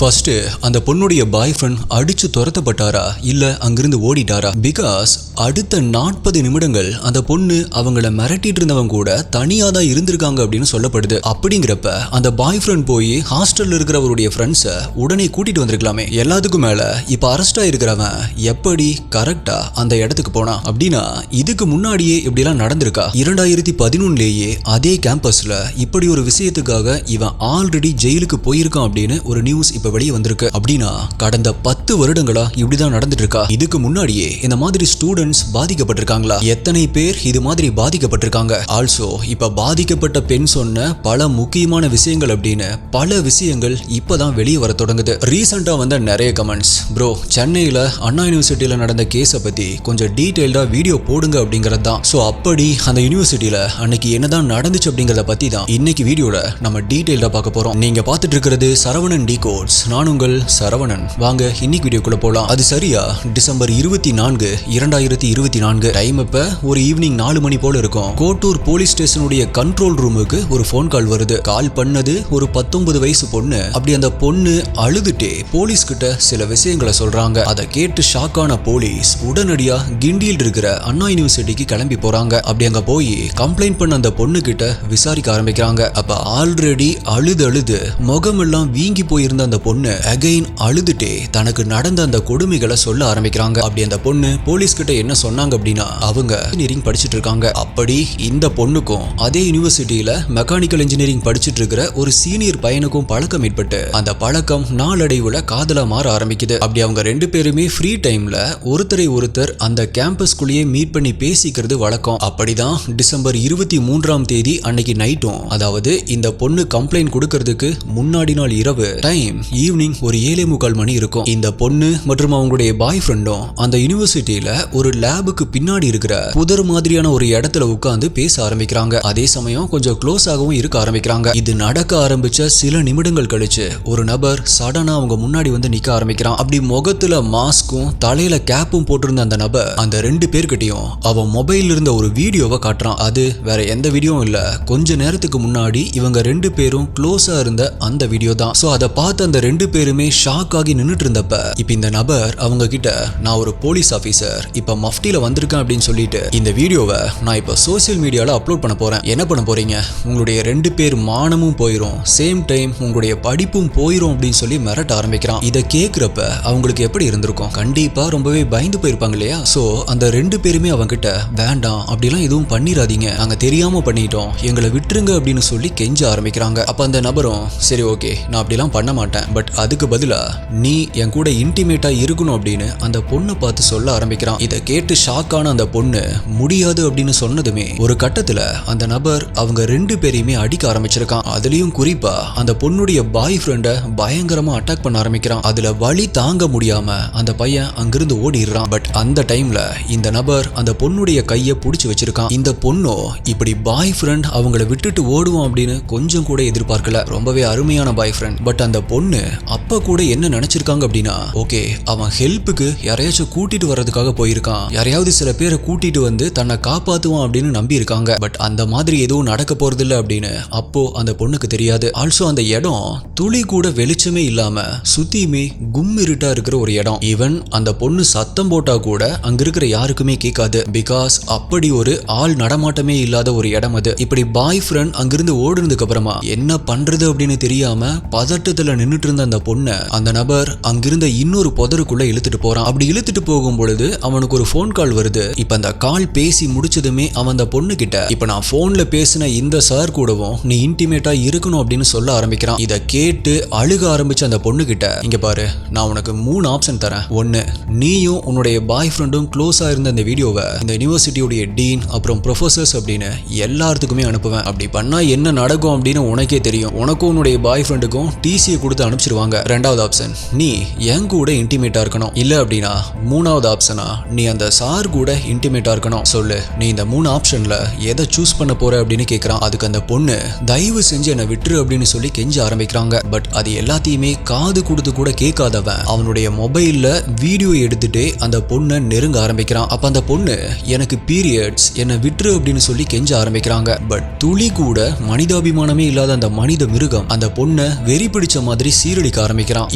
First அந்த பொண்ணுடைய பாய் friend அடிச்சு துரத்தப்பட்டாரா இல்ல அங்கிருந்து ஓடிட்டாரா? பிகாஸ் அடுத்த 40 நிமிடங்கள் அந்த பொண்ணு அவங்கள மிரட்டிட்டு இருந்தவங்க கூட தனியா தான் இருந்திருக்காங்க அப்படின்னு சொல்லப்படுது. அப்படிங்கிறப்ப அந்த பாய் ஃப்ரெண்ட் போய் ஹாஸ்டல்ல இருக்கிறவருடைய ஃப்ரெண்ட்ஸை உடனே கூட்டிட்டு வந்திருக்கலாமே. எல்லாத்துக்கும் மேல இப்ப அரெஸ்ட் ஆயிருக்கிறவன் எப்படி கரெக்டா அந்த இடத்துக்கு போனா அப்படின்னா இதுக்கு முன்னாடியே இப்படி எல்லாம் நடந்திருக்கா? 2011லேயே அதே கேம்பஸ்ல இப்படி ஒரு விஷயத்துக்காக இவன் ஆல்ரெடி ஜெயிலுக்கு போயிருக்கான் அப்படின்னு ஒரு நியூஸ் இப்ப வெளியே வந்திருக்கு. அப்படின்னா கடந்த 10 வருடங்களா இப்படிதான் நடந்துட்டு இருக்கா? இதுக்கு முன்னாடியே இந்த மாதிரி ஸ்டூடெண்ட்ஸ் பாதிக்கப்பட்டிருக்காங்களா? எத்தனை பேர் இது மாதிரி பாதிக்கப்பட்டிருக்காங்க? ஆல்சோ இப்ப பாதிக்கப்பட்ட பெண் சொன்ன பல முக்கியமான விஷயங்கள் அப்படின்னு பல விஷயங்கள் இப்பதான் வெளியே வர தொடங்குது. ரீசெண்டா வந்த நிறைய கமெண்ட்ஸ், ப்ரோ சென்னையில அண்ணா யூனிவர்சிட்டியில நடந்த கேஸை பத்தி கொஞ்சம் டீடைல்டா வீடியோ போடுங்க அப்படிங்கறது தான். சோ அப்படி அந்த யூனிவர்சிட்டியில அன்னைக்கு என்னதான் நடந்துச்சு அப்படிங்கறத பத்தி தான் இன்னைக்கு வீடியோல நம்ம டீடைல்டா பார்க்க போறோம். நீங்க பார்த்துட்டு இருக்கிறது சரவணன் டிகோட்ஸ். நான் உங்கள் சரவணன். வாங்க இன்னைக்கு வீடியோக்குள்ள போலாம். அது சரியா டிசம்பர் 24, 2024 டைம் இப்ப ஒரு ஈவினிங் 4 மணி போல இருக்கும். கோட்டூர் போலீஸ் ஸ்டேஷனுடைய கண்ட்ரோல் ரூமுக்கு ஒரு போன் கால் வருது. கால் பண்ணது ஒரு 19 வயசு பொண்ணு. அப்படி அந்த பொண்ணு அழுதுட்டே போலீஸ் கிட்ட சில விஷயங்களை சொல்றாங்க. அதை கேட்டு ஷாக்கான போலீஸ் உடனடியா கிண்டியில் இருக்கிற அண்ணா யூனிவர்சிட்டிக்கு கிளம்பி போறாங்க. அப்படி அங்க போய் கம்ப்ளைண்ட் பண்ண அந்த பொண்ணு கிட்ட விசாரிக்க ஆரம்பிக்கிறாங்க. அப்ப ஆல்ரெடி அழுது முகமெல்லாம் வீங்கி போயிருந்த அந்த பொண்ணு அகைன் அழுதுட்டே தனக்கு நடந்த அந்த கொடுமைகளை சொல்ல ஆரம்பிக்கிறாங்க. அப்படி அந்த பொண்ணு போலீஸ் கிட்ட என்ன சொன்னாங்க அப்படின்னா அவங்க இன்ஜினியரிங் படிச்சுட்டு இருக்காங்க. அப்படி இந்த பொண்ணுக்கும் அதே யூனிவர்சிட்டியில மெக்கானிக்கல் இன்ஜினியரிங் படிச்சுட்டு இருக்கிற ஒரு சீனியர் பையனுக்கும் பழக்கம் ஏற்பட்டு அந்த பழக்கம் நாளடைவுல காதலா மாற ஆரம்பிக்குது. அப்படி அவங்க 2 பேருமே ஃப்ரீ டைம்ல ஒருத்தர் அந்த கேம்பஸ்குள்ளேயே மீட் பண்ணி பேசிக்கிறது வழக்கம். அப்படிதான் டிசம்பர் 23ஆம் தேதி அன்னைக்கு நைட்டும், அதாவது இந்த பொண்ணு கம்ப்ளைண்ட் கொடுக்கறதுக்கு முன்னாடி நாள் இரவு டைம் ஈவினிங் ஒரு 7:45 மணி இருக்கும். இந்த பொண்ணு மற்றும் அவங்களுடைய பாய் ஃப்ரெண்டும் அந்த யூனிவர்சிட்டியில ஒரு லேபுக்கு பின்னாடி இருக்கிற புதர் மாதிரியான ஒரு இடத்துல உட்கார்ந்து பேச ஆரம்பிக்கிறாங்க. அதே சமயம் கொஞ்சம் க்ளோஸ் ஆகவும் இருக்க ஆரம்பிக்கிறாங்க. இது நடக்க ஆரம்பிச்ச சில நிமிடங்கள் கழிச்சு ஒரு நபர் சடனா அவங்க முன்னாடி வந்து நிக்க ஆரம்பிக்கிறான். அப்படி முகத்துல மாஸ்கும் தலையில கேப்பும் போட்டிருந்த அந்த நபர் அந்த 2 பேர்கிட்டையும் அவன் மொபைல் இருந்த ஒரு வீடியோவை காட்டுறான். அது வேற எந்த வீடியோவும் இல்ல, கொஞ்ச நேரத்துக்கு முன்னாடி இவங்க 2 பேரும் க்ளோஸா இருந்த அந்த வீடியோ தான். சோ அதை பார்த்து அந்த 2 பேருமே ஷாக் ஆகி நின்னுட்டு இருந்தப்ப இப்ப இந்த நபர் அவங்க கிட்ட, நான் ஒரு போலீஸ் ஆபீசர், இப்ப மஃப்டில வந்திருக்கேன் அப்படின்னு சொல்லிட்டு இந்த வீடியோவை நான் இப்ப சோசியல் மீடியால அப்லோட் பண்ண போறேன். என்ன பண்ண போறீங்க? உங்களுடைய 2 பேர் மானமும் போயிரும், சேம் டைம் உங்களுடைய படிப்பும் போயிரும் அப்படின்னு சொல்லி மிரட்ட ஆரம்பிக்கிறான். இதை கேட்கிறப்ப அவங்களுக்கு எப்படி இருந்திருக்கும்? கண்டிப்பா ரொம்பவே பயந்து போயிருப்பாங்க இல்லையா? சோ அந்த 2 பேருமே அவங்க கிட்ட, வேண்டாம் அப்படிலாம் எதுவும் பண்ணிடாதீங்க, நாங்க தெரியாம பண்ணிட்டோம், எங்களை விட்டுருங்க அப்படின்னு சொல்லி கெஞ்ச ஆரம்பிக்கிறாங்க. அப்ப அந்த நபரும், சரி ஓகே நான் அப்படிலாம் பண்ண மாட்டேன், பட் அதுக்கு பதிலா நீ என் கூட இன்டிமேட்டா இருக்கணும் அப்படின்னு அந்த பொண்ணை பார்த்து சொல்ல ஆரம்பிக்கிறான். இதை கேட்டு ஷாக்கான அந்த பொண்ணு முடியாது அப்படின்னு சொன்னதுமே ஒரு கட்டத்துல அந்த நபர் அவங்க 2 பேரையுமே அடிக்க ஆரம்பிச்சிருக்கான். அதுலயும் குறிப்பா அந்த பொண்ணுடைய பாய் ஃப்ரெண்டை பயங்கரமா அட்டாக் பண்ண ஆரம்பிக்கிறான். அதுல வலி தாங்க முடியாம அந்த பையன் அங்கிருந்து ஓடிடுறான். பட் அந்த டைம்ல இந்த நபர் அந்த பொண்ணுடைய கையை பிடிச்சு வச்சிருக்கான். இந்த பொண்ணோ இப்படி பாய் ஃப்ரெண்ட் அவங்களை விட்டுட்டு ஓடுவோம் அப்படின்னு கொஞ்சம் கூட எதிர்பார்க்கல. ரொம்பவே அருமையான பாய் ஃப்ரெண்ட். பட் அந்த பொண்ணு அப்ப கூட என்ன நினைச்சிருக்காங்க அப்படின்னா, ஓகே அவன் ஹெல்ப்புக்கு யாரையாச்சும் கூட்டிட்டு வர்றதுக்காக போயிருக்கான், யாரையாவது சில பேரை கூட்டிட்டு வந்து தன்னை காப்பாத்துவான் அப்படின்னு நம்பி இருக்காங்க. பட் அந்த மாதிரி எதுவும் நடக்க போறது இல்லை அப்படின்னு அப்போ அந்த பொண்ணுக்கு தெரியாது. ஆல்சோ அந்த இடம் துளி கூட வெளிச்சமே இல்லாம சுத்தியுமே கும் இருட்டா இருக்கிற ஒரு இடம். ஈவன் அந்த பொண்ணு சத்தம் போட்டா கூட அங்க இருக்கிற யாருக்குமே கேட்காது. பிகாஸ் அப்படி ஒரு ஆள் நடமாட்டமே இல்லாத ஒரு இடம் அது. இப்படி பாய் ஃப்ரெண்ட் அங்கிருந்து ஓடுனதுக்கு அப்புறமா என்ன பண்றது அப்படின்னு தெரியாம பதட்டத்துல நின்னுட்டு இருந்த அந்த பொண்ணை அந்த நபர் அங்கிருந்த இன்னொரு புதருக்குள்ள இழுத்துட்டு போறான். அப்படி இழுத்துட்டு போகும் பொழுது அவனுக்கு ஒரு போன் கால் வருது. இப்ப அந்த கால் பேசி முடிச்சதுமே அவன் அந்த பொண்ணு கிட்ட, இப்ப நான் போன்ல பேசின இந்த சார் கூடவும் நீ இன்டிமேட்டா இருக்கணும் அப்படின்னு சொல்ல ஆரம்பிக்கிறான். இதை கேட்டு அழுக ஆரம்பிச்ச அந்த பொண்ணு கிட்ட, இங்க பாரு நான் உனக்கு 3 ஆப்ஷன் தரேன். 1, நீயும் உன்னுடைய பாய் ஃப்ரெண்டும் க்ளோஸா இருந்த அந்த வீடியோவை இந்த யூனிவர்சிட்டியோடைய டீன் அப்புறம் ப்ரொஃபசர்ஸ் அப்படின்னு எல்லாத்துக்குமே அனுப்புவேன். அப்படி பண்ணா என்ன நடக்கும் அப்படின்னு உனக்கே தெரியும். உனக்கும் உன்னுடைய பாய் ஃப்ரெண்டுக்கும் டிசியை கொடுத்து அனுப்பிச்சிருவாங்க. 2வது ஆப்ஷன், நீ என் கூட இன்டிமேட்டா இருக்கணும். இல்ல அப்படின்னா 3வது ஆப்ஷனா நீ அந்த சார் கூட இன்டிமேட்டா இருக்கணும். சொல்லு, நீ இந்த 3 ஆப்ஷன்ல எதை சூஸ் பண்ண போற அப்படின்னு கேக்குறான். அதுக்கு அந்த பொண்ணு தயவு செஞ்சு என்னை விட்டுரு அப்படின்னு சொல்லி கெஞ்ச ஆரம்பிக்கிறாங்க. பட் அது எல்லாத்தையுமே காது கொடுத்து கூட கேட்காதவன் அவனுடைய மொபைல்ல வீடியோ எடுத்துட்டு அந்த பொண்ணை நெருங்க ஆரம்பிக்கிறான். அப்ப அந்த பொண்ணு எனக்கு பீரியட்ஸ், என்னை விட்டுரு அப்படின்னு சொல்லி கெஞ்ச ஆரம்பிக்கிறாங்க. பட் துளி கூட மனிதாபிமானமே இல்லாத அந்த மனித மிருகம் அந்த பொண்ணை வெறி பிடிச்ச மாதிரி சீரழிக்க ஆரம்பிக்கிறான்.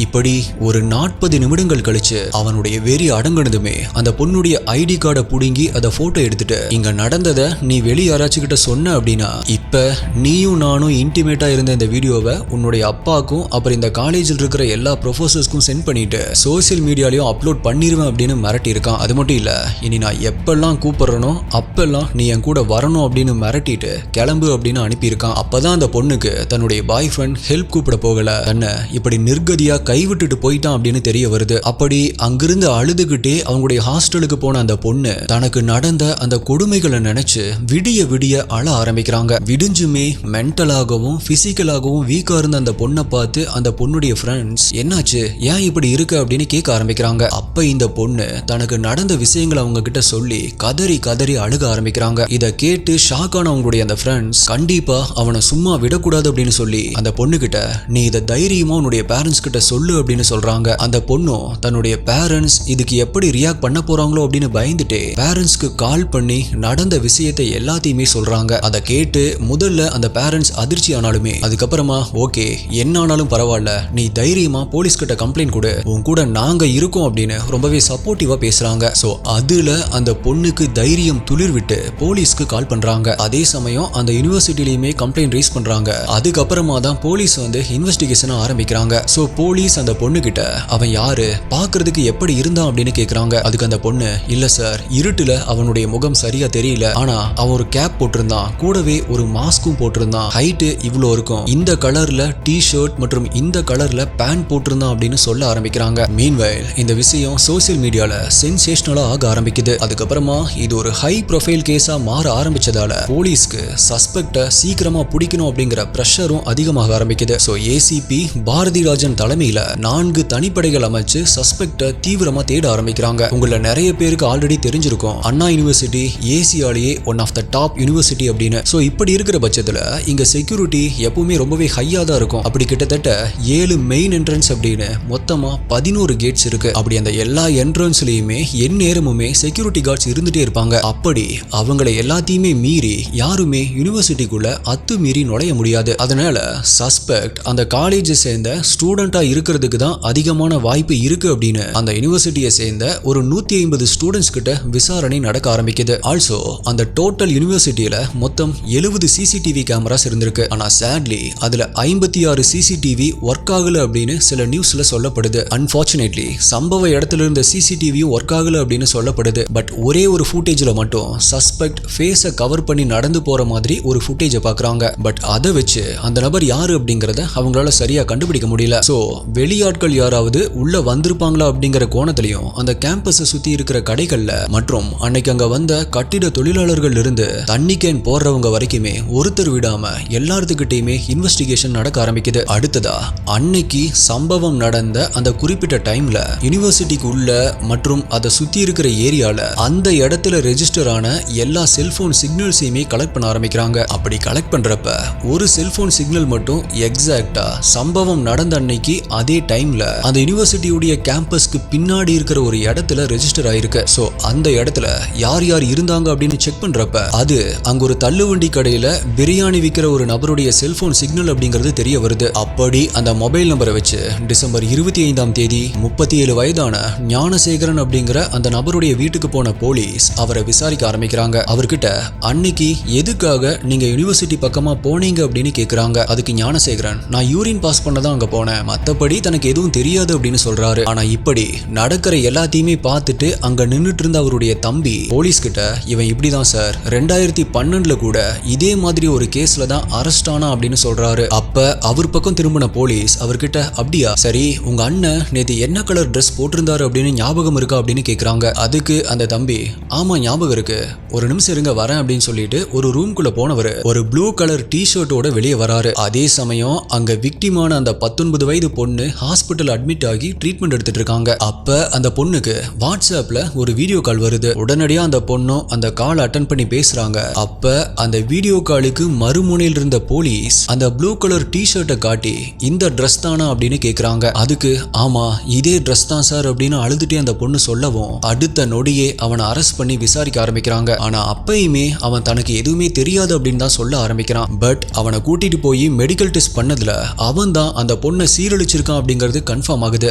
இப்படி ஒரு 40 நிமிடங்கள் கழிச்சு அவனுடைய வெறி அடங்கினதுமே அந்த பொண்ணுடைய ஐடி கார்டை புடுங்கி அதை போட்டோ எடுத்துட்டு, இங்க நடந்ததை நீ வெளி யாராச்சும் கிட்ட சொன்ன அப்படின்னா இப்ப நீயும் நானும் இன்டிமேட்டா இருந்த இந்த வீடியோவை உன்னுடைய அப்பாக்கும் அப்புறம் இந்த காலேஜில் இருக்கிற எல்லா ப்ரொஃபசர்ஸ்க்கும் சென்ட் பண்ணிட்டு சோசியல் மீடியாலையும் அப்லோட் பண்ணிருவேன் அப்படின்னு மிரட்டி இருக்கான். அது மட்டும் இல்ல, இனி நான் எப்பெல்லாம் கூப்பிடுறனோ அப்பெல்லாம் நீ என் கூட வரணும் அப்படின்னு மிரட்டிட்டு கிளம்பு அப்படின்னு அனுப்பியிருக்கான். அப்பதான் அந்த பொண்ணுக்கு தன்னுடைய பாய் ஃப்ரெண்ட் ஹெல்ப் கூப்பிட போகல, தன்னை இப்படி நிர்கதியா கைவிட்டுட்டு போயிட்டான் அப்படின்னு தெரிய வருது. அப்படி அங்கிருந்து அழுதுகிட்டே அவங்களுடைய ஹாஸ்டலுக்கு போன அந்த பொண்ணு தனக்கு நடந்த அந்த கொடுமைகளை நினைச்சு விடிய விடிய அழ ஆரம்பிக்கிறாங்க. விடிஞ்சுமே மென்டலாகவும் பிசிக்கலாகவும் வீக்கா இருந்த அந்த பொண்ணை பார்த்து அந்த பொண்ணுடைய ஃப்ரெண்ட்ஸ் என்னாச்சு, ஏன் இப்படி இருக்கு அப்படின்னு கேட்க ஆரம்பிக்கிறாங்க. அப்ப இந்த பொண்ணு தனக்கு நடந்த விஷயங்களை அவங்க கிட்ட சொல்லி கதறி கதறி அழுக ஆரம்பிக்கிறாங்க. இதை கேட்டு ஷாக் ஆன அவங்களுடைய அந்த ஃப்ரெண்ட்ஸ் கண்டிப்பா அவனை சும்மா விடக்கூடாது அப்படின்னு சொல்லி அந்த பொண்ணு கிட்ட நீ இதை தைரியமா உன்னுடைய பேரண்ட்ஸ் கிட்ட சொல்லு அப்படின்னு சொல்றாங்க. அந்த பொண்ணும் தன்னுடைய பேரண்ட்ஸ் இதுக்கு எப்படி ரியாக்ட் பண்ண போறாங்களோ அப்படின்னு பயந்துட்டு பேரண்ட்ஸ்க்கு கால் பண்ணி நடந்த விஷயத்தை எல்லாத்தையுமே சொல்றாங்க. அதை கேட்டு முதல்ல அந்த பேரண்ட்ஸ் அதிர்ச்சி ஆனாலுமே அதுக்கப்புறமா ஓகே என்ன ஆனாலும் பரவாயில்ல, நீ தைரியமா போலீஸ் கிட்ட கம்ப்ளைண்ட் கொடு, உன் கூட நாங்க இருக்கோம் அப்படின்னு ரொம்பவே சப்போர்ட்டிவா பேசுறாங்க. சோ அதுல அந்த பொண்ணுக்கு தைரியம் துளிர் விட்டு போலீஸ்க்கு கால் பண்றாங்க. அதே சமயம் அந்த யூனிவர்சிட்டிலயுமே கம்ப்ளைண்ட் ரைஸ் பண்றாங்க. அதுக்கப்புறமா தான் போலீஸ் வந்து இன்வெஸ்டிகேஷன் ஆரம்பிக்கிறாங்க. சோ போலீஸ் அந்த பொண்ணு கிட்ட அவன் யாரு, பாக்குறதுக்கு எப்படி இருந்தான் அப்படின்னு கேக்குறாங்க. அதுக்கு அந்த பொண்ணு இல்ல சார், இருட்டுல அவனுடைய முகம் சரியா தெரியல, ஆனா அவன் ஒரு கேப் போட்டிருந்தான், கூடவே ஒரு மாஸ்க்கும் போட்டிருந்தான், ஹைட்டு இவ்வளோ இருக்கும், இந்த கலர்ல டி-ஷர்ட் மற்றும் இந்த கலர்ல பேண்ட் போட்டிருந்தான் அப்படின்னு சொல்ல ஆரம்பிக்கிறாங்க. மீன்வைல் இந்த விஷயம் சோசியல் மீடியால சென்சேஷனலா ஆக ஆரம்பிக்குது. அதுக்கப்புறமா இது ஒரு ஹை ப்ரொஃபைல் கேஸா மாற ஆரம்பிச்சதால போலீஸ்க்கு சஸ்பெக்ட சீக்கிரமா பிடிக்கணும் அப்படிங்கிற பிரஷரும் அதிகமாக ஆரம்பிக்குது. சோ ஏசிபி பாரதிராஜன் தலைமையில 4 தனிப்படைகள் அமைச்சு சஸ்பெக்ட தீவிரமா தேட ஆரம்பிக்கிறாங்க. உங்கள நிறைய பேருக்கு ஆல்ரெடி தெரிஞ்சிருக்கும், அண்ணா யூனிவர்சிட்டி ஏசியாலேயே one of the top university அப்படின்னு. சோ இப்படி இருக்கிற பட்சத்துல இங்க செக்யூரிட்டி எப்பவுமே ரொம்பவே ஹையா தான் இருக்கும். அப்படி கிட்டத்தட்ட 7 மெயின் என்ட்ரன்ஸ் அப்படின்னு மொத்தமா 11 கேட்ஸ் இருக்கு. அப்படி அந்த எல்லா என்ட்ரன்ஸ்லயுமே எந்நேரமுமே செக்யூரிட்டி கார்ட்ஸ் இருந்துட்டே இருப்பாங்க. அப்படி அவங்களை எல்லாத்தையுமே மீறி யாருமே யூனிவர்சிட்டிக்குள்ள அத்துமீறி நுழைய முடியாது. அதனால சஸ்பெக்ட் அந்த காலேஜை சேர்ந்த ஸ்டூடெண்டா இருக்கிறதுக்கு தான் அதிகமான வாய்ப்பு இருக்கு அப்படின்னு அந்த யூனிவர்சிட்டியை சேர்ந்த ஒரு 150 ஸ்டூடெண்ட்ஸ் கிட்ட விசாரணை நடக்க ஆரம்பிக்குது. ஆல்சோ அந்த டோட்டல் யூனிவர்சிட்டியில மொத்தம் 70 சிசிடிவி கேமராஸ் இருந்திருக்கு. ஆனா சேட்லி அதுல 56 சிசிடிவி ஒர்க் ஆகல அப்படின்னு சில நியூஸ்ல சொல்லப்படுது. அன்பார்ச்சுனேட்லி சம்பவ இடத்துல இருந்த சிசிடிவியும் ஒர்க் ஆகல அப்படின்னு சொல்லப்படுது. பட் ஒரே ஒரு ஃபுட்டேஜ்ல மட்டும் சஸ்பெக்ட் ஃபேஸை கவர் பண்ணி நடந்து போற மாதிரி ஒரு ஃபுட்டேஜை பாக்குறாங்க. பட் அதை வச்சு அந்த நபர் யாரு அப்படிங்கறத அவங்களால சரியா கண்டுபிடிக்க முடியல. சோ வெளியாட்கள் யாராவது உள்ள வந்திருப்பாங்களா அப்படிங்கிற கோணத்திலையும் அந்த கேம்பஸை சுத்தி இருக்கிற கடைகள்ல மற்றும் அன்னைக்கு அங்க வந்த கட்டிட தொழிலாளர்கள் இருந்து தண்ணி கேன் போடுறவங்க வரைக்குமே ஒருத்தர் விடாம எல்லாத்துக்கிட்டையுமே இன்வெஸ்டிகேஷன் நடக்க ஆரம்பிக்குது. அடுத்ததா அன்னைக்கு சம்பவம் நடந்த அந்த குறிப்பிட்ட டைம்ல யூனிவர்சிட்டிக்கு உள்ள மற்றும் அதை சுத்தி இருக்கிற ஏரியால அந்த இடத்துல ரெஜிஸ்டர் ஆன எல்லா செல்போன் சிக்னல்ஸையுமே கலெக்ட் பண்ண ஆரம்பிக்கிறாங்க. அப்படி கலெக்ட் பண்றப்ப ஒரு செல்போன் சிக்னல் மட்டும் எக்ஸாக்டா சம்பவம் நடந்த அன்னைக்கு அதே டைம்ல அந்த யூனிவர்சிட்டியுடைய கேம்பஸ்க்கு பின்னாடி இருக்கிற ஒரு இடத்துல ரெஜிஸ்டர் ஆயிருக்கு. சோ அந்த இடத்துல யார் யார் இருந்தாங்க அப்படின்னு செக் பண்றப்ப அது அங்க ஒரு தள்ளுவண்டி கடையில பிரியாணி விற்கிற ஒரு நபருடைய செல்போன் சிக்னல் அப்படிங்கிறது தெரிய வருது. அப்படி அந்த மொபைல் நம்பரை வச்சு டிசம்பர் 25ஆம் தேதி 37 வயதான ஞானசேகரன் அப்படிங்கிற அந்த நபருடைய வீட்டுக்கு போன போலீஸ் அவரை விசாரிக்க ஆரம்பிக்கிறாங்க. அவர்கிட்ட அன்னைக்கு எதுக்காக நீங்க யூனிவர்சிட்டி பக்கமா போனீங்க அப்படின்னு கேக்குறாங்க. அதுக்கு ஞானசேகரன் நான் யூரின் பாஸ் பண்ணதான் அங்க போனேன், மத்தபடி தனக்கு எதுவும் தெரியாது அப்படின்னு சொல்றாரு. ஆனா இப்படி நடக்கிற எல்லாத்தையுமே பார்த்துட்டு அங்க நின்னுட்டு இருந்த அவருடைய தம்பி போலீஸ் கிட்ட இவன் இப்படிதான் சார் 2012 கூட இதே மாதிரி ஒரு கேஸ்ல தான் அரெஸ்ட் ஆனா அப்படின்னு சொல்றாரு. அப்ப அவர் பக்கம் திரும்பின போலீஸ் அவர்கிட்ட அப்படியா, சரி உங்க அண்ணன் நேத்து என்ன கலர் ட்ரெஸ் போட்டிருந்தாரு அப்படின்னு ஞாபகம் இருக்கா அப்படின்னு கேக்குறாங்க. அதுக்கு அந்த தம்பி ஆமா ஞாபகம் இருக்கு, ஒரு நிமிஷம் இருங்க வரேன் அப்படின்னு சொல்லிட்டு ஒரு ரூம்குள்ள போனவர் ஒரு ப்ளூ கலர் டி-ஷர்ட்டோட வெளியே வராரு. அதே சமயம் அங்க விக்டிமான அந்த 19 வயது பொண்ணு ஹாஸ்பிட்டல் அட்மிட் ஆகி ட்ரீட்மெண்ட் எடுத்துட்டு இருக்காங்க. அப்ப அந்த பொண்ணுக்கு வாட்ஸ்அப்ல ஒரு வீடியோ கால் வருது. உடனடியா அந்த பொண்ணும் அந்த கால் அட்டன் பண்ணி பேசுறாங்க. அப்ப அந்த வீடியோ காலுக்கு மறுமுனையில் இருந்த போலீஸ் அந்த ப்ளூ கலர் டி-ஷர்ட்டை காட்டி இந்த ட்ரெஸ் தானா அப்படின்னு கேக்குறாங்க. அதுக்கு ஆமா இதே ட்ரெஸ் தான் சார் அப்படின்னு அழுதுட்டே அந்த பொண்ணு சொல்லவும் அடுத்த நொடியே அவனை அரெஸ்ட் பண்ணி விசாரிக்க ஆரம்பிக்கிறாங்க. ஆனா அப்பயுமே அவன் தனக்கு எதுவுமே தெரியாது அப்படின்னு தான் சொல்ல ஆரம்பிக்கிறான். பட் அவனை கூட்டிட்டு போய் மெடிக்கல் டெஸ்ட் பண்ணதுல அவன் தான் அந்த பொண்ணை சீரழிச்சிருக்கான் அப்படிங்கிறது கன்ஃபார்ம் ஆகுது.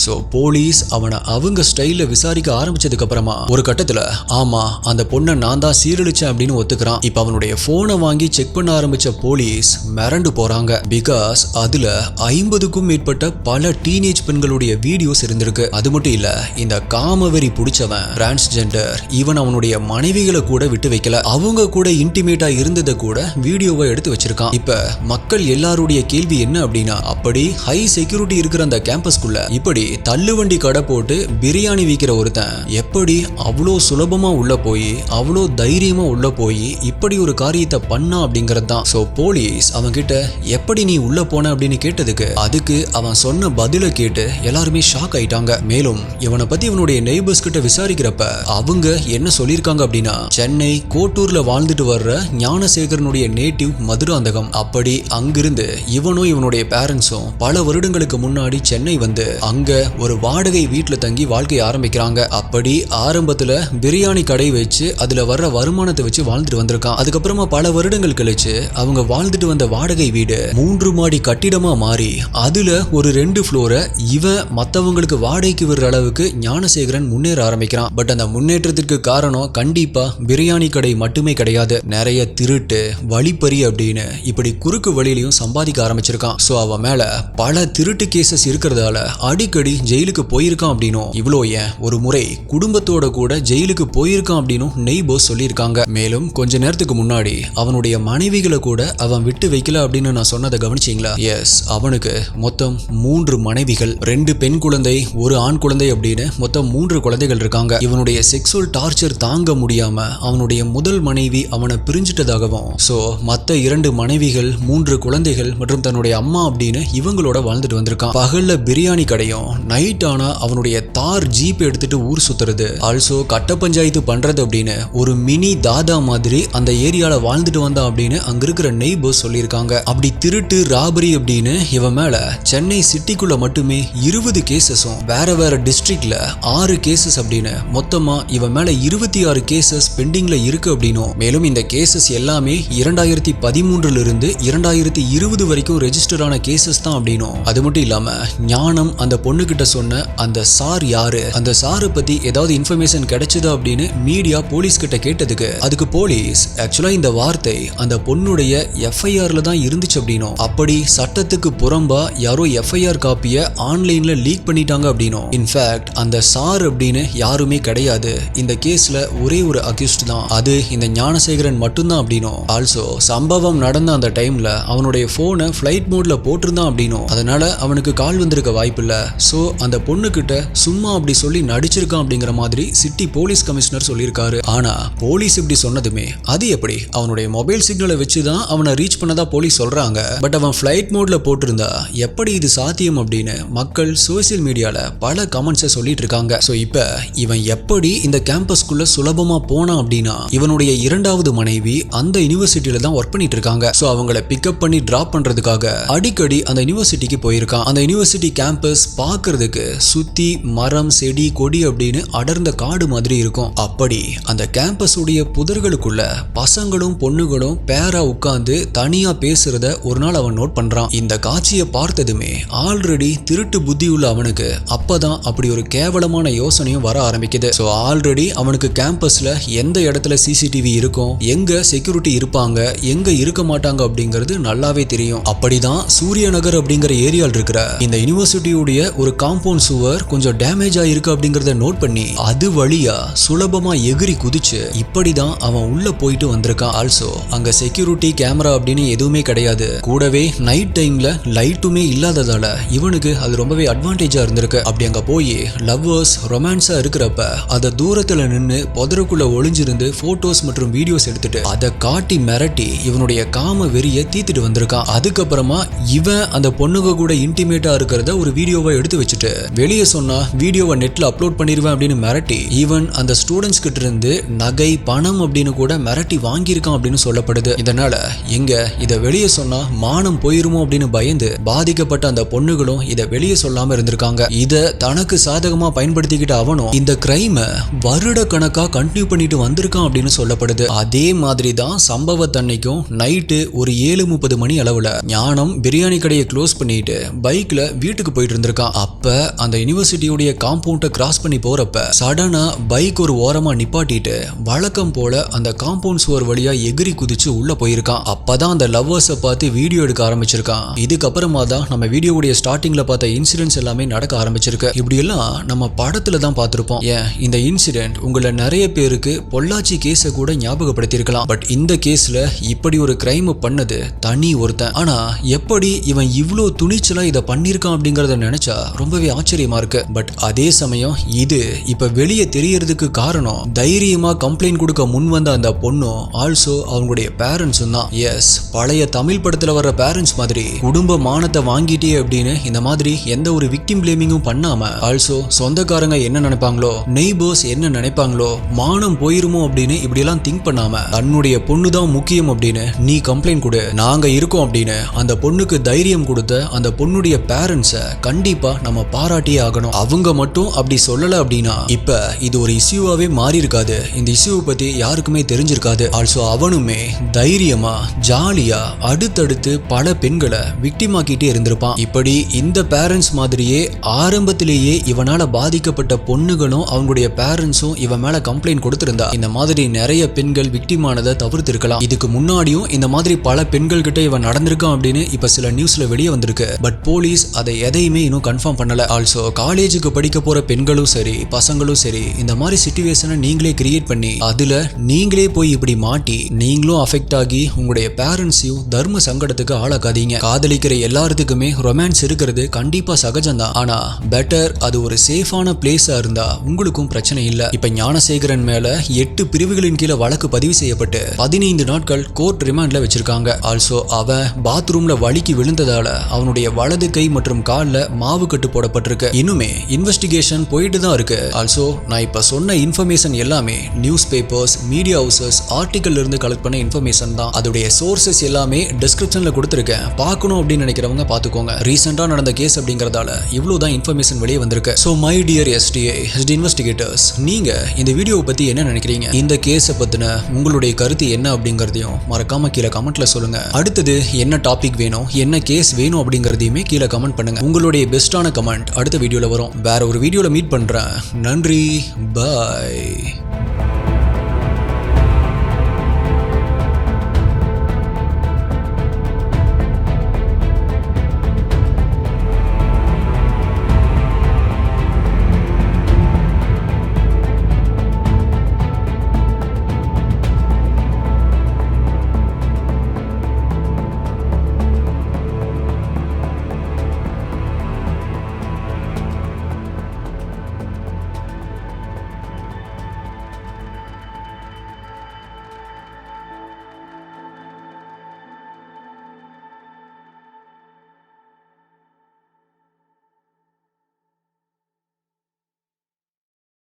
சோ போலீஸ் அவனை அவங்க ஸ்டைல்ல விசாரிக்க ஆரம்பிச்சதுக்கு அப்புறமா ஒரு கட்டத்துல ஆமா அந்த பொண்ணை நான் தான் சீரழிச்சேன் அப்படின்னு ஒத்துக்கிறான். இப்ப அவனுடைய போனை வாங்கி செக் பண்ண ஆரம்பிச்ச போலீஸ் மிரண்டு போறாங்க. பிகாஸ் அதுல 50க்கும் மேற்பட்ட பல டீனேஜ் பெண்களுடைய வீடியோஸ் இருந்திருக்கு. அது மட்டும் இல்ல இந்த காமவெறி புடிச்சவன் டிரான்ஸ்ஜெண்டர் ஈவன் அவனுடைய மனைவிகளை கூட விட்டு வைக்கல. அவங்க கூட இன்டிமேட்டா இருந்ததை கூட வீடியோவை எடுத்து வச்சிருக்கான். இப்ப மக்கள் எல்லாருடைய கேள்வி என்ன அப்படின்னா அப்படி ஹை செக்யூரிட்டி இருக்கிற அந்த கேம்பஸ்குள்ள இப்படி தள்ளுவண்டி கடை போட்டு பிரியாணி விற்கிற ஒருத்தன் எப்படி அவ்வளோ சுலபமா உள்ள போய் அவ்வளோ தைரியமா உள்ள போய் இப்படி ஒரு காரியத்தை பண்ணா அப்படிங்கிறது தான். சோ போலீஸ் அவன் கிட்ட எப்படி நீ உள்ள போன அப்படின்னு கேட்டதுக்கு அதுக்கு அவன் சொன்ன பதிலை கேட்டு எல்லாருமே ஷாக் ஆயிட்டாங்க. மேலும் இவனை பத்தி இவனுடைய நெய்பர்ஸ் கிட்ட விசாரிக்கிறப்ப அவங்க என்ன சொல்லியிருக்காங்க அப்படின்னா சென்னை கோட்டூர்ல வாழ்ந்துட்டு வர்ற ஞானசேகரனுடைய நேட்டிவ் மதுராந்தகம். அப்படி அங்கிருந்து இவனும் இவனுடைய பேரண்ட்ஸும் பல வருடங்களுக்கு முன்னாடி சென்னை வந்து அங்க ஒரு வாடகை வீட்டுல தங்கி வாழ்க்கை ஆரம்பிக்கிறாங்க. அப்படி ஆரம்பத்துல பிரியாணி கடை வச்சு அதுல வர்ற வருமானத்தை வச்சு வாழ்ந்துட்டு வந்திருக்கான். அதுக்கப்புறமா பல வருடங்கள் கழிச்சு அவங்க வாழ்ந்துட்டு வந்த வாடகை வீடு 3 மாடி கட்டிடமா மாறி அதுல ஒரு 2 ஃப்ளோரை இவன் மத்தவங்களுக்கு வாடகைக்கு விடுற அளவுக்கு ஞானசேகரன் முன்னேற ஆரம்பிக்கிறான். பட் அந்த முன்னேற்றத்திற்கு காரணம் கண்டிப்பா பிரியாணி கடை மட்டுமே கிடையாது. நிறைய திருட்டு வழிப்பறி அப்படின்னு இப்படி குறுக்கு வழியிலையும் சம்பாதிக்க ஆரம்பிச்சிருக்கான். சோ அவன் மேல பல திருட்டு கேசஸ் இருக்கிறதால அடிக்கடி ஜெயிலுக்கு போயிருக்கான் அப்படின்னும் இவ்வளோ ஏன் ஒரு முறை குடும்பத்தோட கூட ஜெயிலுக்கு போயிருக்கான் அப்படின்னும் நெய்பர்ஸ் சொல்லியிருக்காங்க. மேலும் கொஞ்ச நேரத்துக்கு முன்னாடி அவனுடைய மனைவிகளை கூட அவன் விட்டு வைக்கல அப்படின்னு நான் சொன்னதை கவனிச்சீங்களா? எஸ், அவனுக்கு மொத்தம் 3 மனைவிகள், 2 பெண் குழந்தை, 1 ஆண் குழந்தை அப்படின்னு மொத்தம் 3 குழந்தைகள் இருக்காங்க. இவனுடைய செக்ஸுவல் டார்ச்சர் தாங்க முடியாம அவனுடைய முதல் மனைவி அவனை பிரிஞ்சிட்டதாகவும் சோ மத்த 2 மனைவிகள் 3 குழந்தைகள் மற்றும் தன்னுடைய அம்மா அப்படின்னு இவங்களோட வாழ்ந்துட்டு வந்திருக்கான். பகல்ல பிரியாணி கடையும் நைட் ஆனா அவனுடைய தார் ஜீப் எடுத்துட்டு ஊர் சுத்துறது ஆல்சோ கட்ட பஞ்சாயத்து பண்றது அப்படின்னு ஒரு மினி தாதா மாதிரி அந்த ஏரியால வாழ்ந்துட்டு வந்தான் அப்படின்னு அங்க இருக்கிற நெய்பர்ஸ் சொல்லியிருக்காங்க. அப்படி திருட்டு ராபரி அப்படின்னு இவன் மேல சென்னை சிட்டிக்குள்ள மட்டுமே 20 கேசஸும் வேற வேற டிஸ்ட்ரிக்ட்ல 6 கேசஸ் அப்படின்னு மொத்தமா இவன் மேல 26 கேசஸ் பெண்டிங்ல இருக்கு அப்படின்னும் மேலும் இந்த கேசஸ் எல்லாமே 2013 இருந்து 2020 வரைக்கும் ரெஜிஸ்டர் ஆன கேசஸ் தான் அப்படின்னும் அது மட்டும் இல்லாம ஞானம் அந்த பொண்ணு கிட்ட சொன்ன அந்த சார் யாரு, அந்த சாரை பத்தி ஏதாவது இன்ஃபர்மேஷன் கிடைச்சதா அப்படின்னு மீடியா போலீஸ் கிட்ட கேட்டதுக்கு அதுக்கு போலீஸ் ஆக்சுவலா இந்த வார்த்தை அந்த பொண்ணுடைய எஃப்ஐஆர்ல தான் இருந்துச்சு அப்படின்னும் அப்படி சட்டத்துக்கு புறம்பா யாரோ எஃப்ஐஆர் காப்பிய ஆன்லைன்ல லீக் பண்ணிட்டாங்க அப்படின்னும் இன்ஃபேக்ட் அந்த சார் அப்படின்னு யாருமே கிடையாது, இந்த கேஸ்ல ஒரே ஒரு அக்யூஸ்ட் தான், அது இந்த ஞானசேகரன் மட்டும்தான் அப்படின்னும் ஆல்சோ சம்பவம் நடந்த அந்த டைம்ல அவனுடைய போனை ஃபிளைட் மோட்ல போட்டிருந்தான் அப்படின்னும் அதனால அவனுக்கு கால் வந்திருக்க வாய்ப்பு இல்ல. சோ அந்த பொண்ணு கிட்ட சும்மா அப்படி சொல்லி நடிச்சிருக்கான் அப்படிங்கிற மாதிரி சிட்டி போலீஸ் கமிஷனர் சொல்லியிருக்காரு. ஆனா போலீஸ் இப்படி சொன்னதுமே அது எப்படி அவனுடைய மொபைல் சிக்னலை வச்சுதான் அவனை ரீச் பண்ணதா போலீஸ் சொல்றாங்க. பட் அவன் ஃபிளைட் மோட்ல போட்டிருந்தா எப்படி இது சாத்தியம் அப்படின்னு மக்கள் சோசியல் மீடியால பல கமெண்ட்ஸை சொல்லிட்டு இருக்காங்க. சோ இப்ப இவன் எப்படி இந்த கேம்பஸ்குள்ள சுலபமா போனான் அப்படின்னா இவனுடைய 2வது மனைவி அந்த யூனிவர்சிட்டியில தான் ஒர்க் பண்ணிட்டு இருக்காங்க. சோ அவங்களை பிக்கப் பண்ணி டிராப் பண்றதுக்காக அடிக்கடி அந்த யூனிவர்சிட்டிக்கு போயிருக்கான். அந்த யூனிவர்சிட்டி கேம்பஸ் பார்க்கிறதுக்கு சுத்தி மரம் செடி கொடி அப்படின்னு அடர்ந்த காடு மாதிரி இருக்கும். அப்படி அந்த கேம்பஸ் உடைய புதர்களுக்குள்ள பசங்களும் பொண்ணுகளும் பேரா உட்கார்ந்து தனியா பேசுறத ஒரு நாள் அவன் நோட் பண்றான். இந்த காட்சியை பார்த்ததுமே ஆல்ரெடி திருட்டு புத்தி உள்ள அவனுக்கு அப்பதான் அப்படி ஒரு கேவலமான யோசனையும் வர ஆரம்பிக்குது. சோ ஆல்ரெடி அவனுக்கு கேம்பஸ்ல எந்த இடத்துல சிசிடிவி இருக்கும், எங்க செக்யூரிட்டி இருப்பாங்க, எங்க இருக்க மாட்டாங்க அப்படிங்கிறது நல்லாவே தெரியும். அப்படிதான் சூரிய நகர் அப்படிங்கிற ஏரியால இருக்கிற இந்த யூனிவர்சிட்டியுடைய ஒரு காம்பவுண்ட் சுவர் கொஞ்சம் டேமேஜ் ஆயிருக்கு அப்படிங்கறத நோட் பண்ணி அது வழியா சுலபமா எகிரி குதிச்சு இப்படிதான் அவன் உள்ள போயிட்டு வந்திருக்கான். ஆல்சோ அங்க செக்யூரிட்டி கேமரா அப்படின்னு எதுவுமே கிடையாது, கூடவே நைட் டைம்ல லைட்டுமே இல்லாததால இவனுக்கு அது ரொம்பவே அட்வான்டேஜா இருந்திருக்கு. அப்படி அங்க போய் லவ்வர்ஸ் ரொமான்ஸா இருக்கிறப்ப அத தூரத்துல நின்னு புதருக்குள்ள ஒளிஞ்சிருந்து போட்டோஸ் மற்றும் வீடியோஸ் எடுத்துட்டு அதை காட்டி மிரட்டி இவனுடைய காம வெறிய தீத்துட்டு வந்திருக்கான். அதுக்கப்புறமா இவன் அந்த பொண்ணுங்க கூட இன்டிமேட்டா இருக்கிறத ஒரு வீடியோவை எடுத்து வச்சுட்டு வெளியே சொன்னா வீடியோவை நெட்ல அப்லோட் பண்ணிடுவேன் அப்படின்னு மிரட்டி மிரட்டி ஈவன் அந்த ஸ்டூடெண்ட்ஸ் கிட்ட இருந்து நகை பணம் அப்படின்னு கூட மிரட்டி வாங்கியிருக்கான் அப்படின்னு சொல்லப்படுது. இதனால எங்க இதை வெளியே சொன்னா மானம் போயிருமோ அப்படின்னு பயந்து பாதிக்கப்பட்ட அந்த பொண்ணுகளும் இதை வெளியே சொல்லாம இருந்திருக்காங்க. இதை தனக்கு சாதகமா பயன்படுத்திக்கிட்ட அவனும் இந்த கிரைமை வருட கணக்கா கண்டினியூ பண்ணிட்டு வந்திருக்கான் அப்படின்னு சொல்லப்படுது. அதே மாதிரி தான் சம்பவத்தன்னைக்கும் நைட்டு ஒரு 7:30 மணி அளவுல ஞானம் பிரியாணி கடையை க்ளோஸ் பண்ணிட்டு பைக்ல வீட்டுக்கு போயிட்டு இருந்திருக்கான். அப்ப அந்த யூனிவர்சிட்டியுடைய காம்பவுண்டை கிராஸ் பண்ணி போறப்ப சடனா பைக் ஒரு ஓரமா நிப்பாட்டிட்டு வழக்கம் போல அந்த காம்பவுண்ட் சுவர் வழியா எகிரி குதிச்சு உள்ள போயிருக்கான். அப்பதான் அந்த லவ்வர்ஸை பார்த்து வீடியோ எடுக்க ஆரம்பிச்சிருக்கான். இதுக்கப்புறமா தான் நம்ம வீடியோவுடைய ஸ்டார்டிங்ல பார்த்த இன்சிடென்ட்ஸ் எல்லாமே நடக்க ஆரம்பிச்சிருக்கு. இப்படி எல்லாம் நம்ம படத்துல தான் பார்த்திருப்போம். ஏன் இந்த இன்சிடென்ட் உங்களை நிறைய பேருக்கு பொள்ளாச்சி கேஸை கூட ஞாபகப்படுத்தியிருக்கலாம். பட் இந்த கேஸ்ல இப்படி ஒரு கிரைம் பண்ணது தனி ஒருத்தன். ஆனா எப்படி இவன் இவ்வளோ துணிச்சலா இதை பண்ணியிருக்கான் அப்படிங்கறத நினைச்சா ரொம்பவே ஆச்சரியமா இருக்கு. பட் அதே சமயம் இது இப்ப வெளியே தெரியறதுக்கு காரணம் தைரியமா கம்ப்ளைண்ட் கொடுக்க முன் வந்த அந்த பொண்ணும் ஆல்சோ அவங்களுடைய பேரண்ட்ஸும் தான். எஸ், பழைய தமிழ் படத்துல வர்ற பேரண்ட்ஸ் மாதிரி குடும்ப மானத்தை வாங்கிட்டே அப்படின்னு இந்த மாதிரி எந்த ஒரு விக்டிம் பிளேமிங்கும் பண்ணாம ஆல்சோ சொந்தக்காரங்க என்ன நினைப்பாங்களோ நெய்பர்ஸ் என்ன நினைப்பாங்களோ மானம் போயிருமோ அப்படின்னு இப்படி எல்லாம் திங்க் பண்ணாம தன்னுடைய பொண்ணு தான் முக்கியம் அப்படின்னு நீ கம்ப்ளைண்ட் கொடு நாங்க இருக்கோம் அப்படின்னு அந்த பொண்ணுக்கு தைரியம் கொடுத்த அந்த பொண்ணுடைய பேரண்ட்ஸை கண்டிப்பா நம்ம பாராட்டியே ஆகணும். அவங்க மட்டும் அப்படி சொல்லல அப்படின்னா இப்ப இது ஒரு இஷ்யூவாவே மாறி இருக்காது. இந்த இஷ்யூவை பத்தி யாருக்குமே தெரிஞ்சிருக்காது. ஆல்சோ அவனுமே தைரியமா ஜாலியா அடுத்தடுத்து பல பெண்களை விக்டிமாக்கிட்டே இருந்திருப்பான். இப்படி இந்த பேரண்ட்ஸ் மாதிரியே ஆரம்பத்திலேயே இவனால பாதிக்கப்பட்ட பொண்ணுகளும் அவங்களுடைய பேரண்ட்ஸும் இவன் மேல கம்ப்ளைண்ட் கொடுத்திருந்தா இந்த மாதிரி நிறைய பெண்கள் விக்டிமானதை தவிர்த்து இருக்கலாம். இதுக்கு முன்னாடியும் இந்த மாதிரி பல பெண்கள் கிட்ட இவன் நடந்திருக்கான் அப்படின்னு இப்ப சில நியூஸ்ல வெளியே வந்திருக்கு. பட் போலீஸ் அதை எதையுமே இன்னும் கன்ஃபார்ம் பண்ணல. ஆல்சோ காலேஜுக்கு படிக்க போற பெண்களும் சரி பசங்களும் சரி இந்த மாதிரி சிச்சுவேஷனை நீங்களே கிரியேட் பண்ணி அதுல நீங்களே போய் இப்படி மாட்டி நீங்களும் அஃபெக்ட் ஆகி உங்களுடைய பேரண்ட்ஸையும் தர்ம சங்கடத்துக்கு ஆளாக்காதீங்க. காதலிக்கிற எல்லாத்துக்குமே ரொமான்ஸ் இருக்கிறது கண்டிப்பா சகஜம்தான். ஆனா பெட்டர் அது ஒரு சேஃபான பிளேஸா இருந்தா உங்களுக்கும் பிரச்சனை இல்ல. இப்ப ஞானசேகரன் மேல 8 பிரிவுகளின் கீழே வழக்கு பதிவு செய்யப்பட்டு 15 நாட்கள் கோர்ட் ரிமாண்ட்ல வச்சிருக்காங்க. ஆல்சோ அவன் பாத்ரூம்ல வலிக்கு விழுந்ததால அவனுடைய வலது கை மற்றும் கால்ல மாவு கட்டு போடப்பட்டிருக்கு. இன்னுமே இன்வெஸ்டிகேஷன் போயிட்டு தான் இருக்கு. ஆல்சோ நான் இப்ப சொன்ன இன்ஃபர்மேஷன் எல்லாமே நியூஸ் பேப்பர்ஸ் மீடியா ஹவுசஸ் ஆர்டிகல்ல இருந்து கலெக்ட் பண்ண இன்ஃபர்மேஷன் தான். அதோடைய சோர்சஸ் எல்லாமே டிஸ்கிரிப்ஷன்ல கொடுத்திருக்கேன். பார்க்கணும் அப்படின்னு நினைக்கிறவங்க பார்த்துக்கோங்க. ரீசெண்டா நடந்த கேஸ் அப்படிங்கறதால இவ்வளவுதான் இன்ஃபர்மேஷன் வெளியே வந்திருக்கு. So my dear SDA investigators, நீங்க இந்த வீடியோவை பத்தி என்ன நினைக்கிறீங்க? இந்த கேஸை பத்தின உங்களுடைய கருத்து என்ன அப்படிங்கறதையும் மறக்காம கீழே கமெண்ட்ல சொல்லுங்க. அடுத்தது என்ன டாபிக் வேணும் என்ன கேஸ் வேணும் அப்படிங்கறதையுமே கீழே கமெண்ட் பண்ணுங்க. உங்களுடைய பெஸ்டான கமெண்ட் அடுத்த வீடியோல வரும். வேற ஒரு வீடியோல மீட் பண்றேன். நன்றி, பாய்.